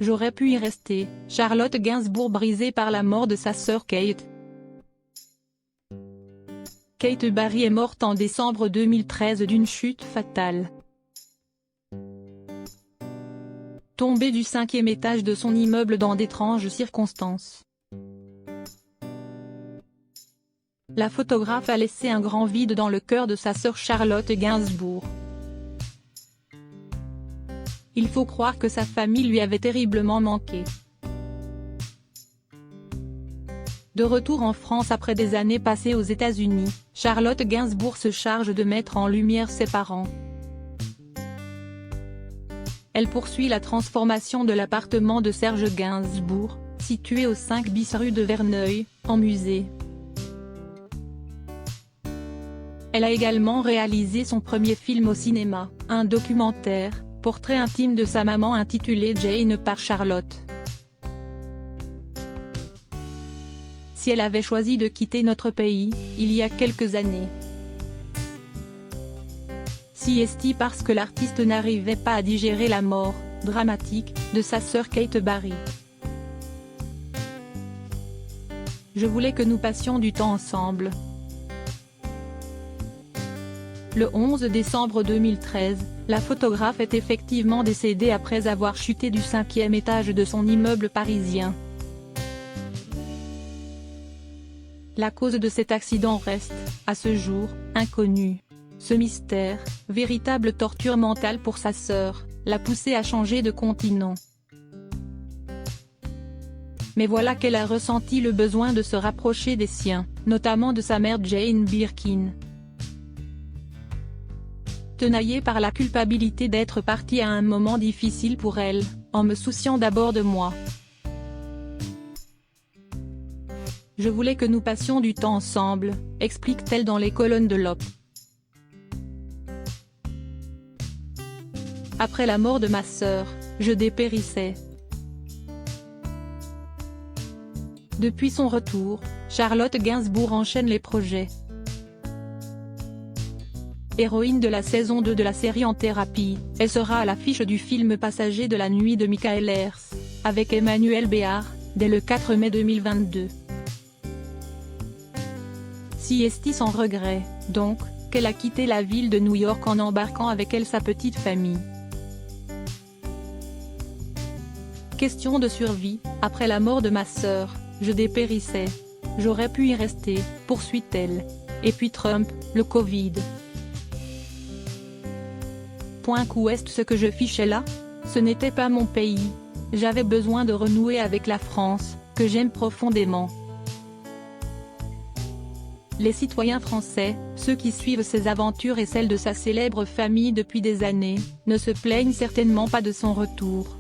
j'aurais pu y rester. Charlotte Gainsbourg brisée par la mort de sa sœur Kate. Kate Barry est morte en décembre 2013 d'une chute fatale. Tombée du 5e étage de son immeuble dans d'étranges circonstances. La photographe a laissé un grand vide dans le cœur de sa sœur Charlotte Gainsbourg. Il faut croire que sa famille lui avait terriblement manqué. De retour en France après des années passées aux États-Unis, Charlotte Gainsbourg se charge de mettre en lumière ses parents. Elle poursuit la transformation de l'appartement de Serge Gainsbourg, situé au 5 bis rue de Verneuil, en musée. Elle a également réalisé son premier film au cinéma, un documentaire, portrait intime de sa maman intitulé Jane par Charlotte. Si elle avait choisi de quitter notre pays, il y a quelques années. Si est-il parce que l'artiste n'arrivait pas à digérer la mort, dramatique, de sa sœur Kate Barry. Je voulais que nous passions du temps ensemble. Le 11 décembre 2013, la photographe est effectivement décédée après avoir chuté du 5e étage de son immeuble parisien. La cause de cet accident reste, à ce jour, inconnue. Ce mystère, véritable torture mentale pour sa sœur, l'a poussée à changer de continent. Mais voilà qu'elle a ressenti le besoin de se rapprocher des siens, notamment de sa mère Jane Birkin. Tenaillée par la culpabilité d'être partie à un moment difficile pour elle, en me souciant d'abord de moi. Je voulais que nous passions du temps ensemble, explique-t-elle dans les colonnes de l'Op. Après la mort de ma sœur, je dépérissais. Depuis son retour, Charlotte Gainsbourg enchaîne les projets. Héroïne de la saison 2 de la série En thérapie, elle sera à l'affiche du film Passager de la nuit de Michael Ers, avec Emmanuel Béard, dès le 4 mai 2022. Si est-il sans regret, donc, qu'elle a quitté la ville de New York en embarquant avec elle sa petite famille. Question de survie, après la mort de ma sœur, je dépérissais. J'aurais pu y rester, poursuit-elle. Et puis Trump, le Covid. Où est ce que je fichais là? Ce n'était pas mon pays. J'avais besoin de renouer avec la France, que j'aime profondément. Les citoyens français, ceux qui suivent ses aventures et celles de sa célèbre famille depuis des années, ne se plaignent certainement pas de son retour.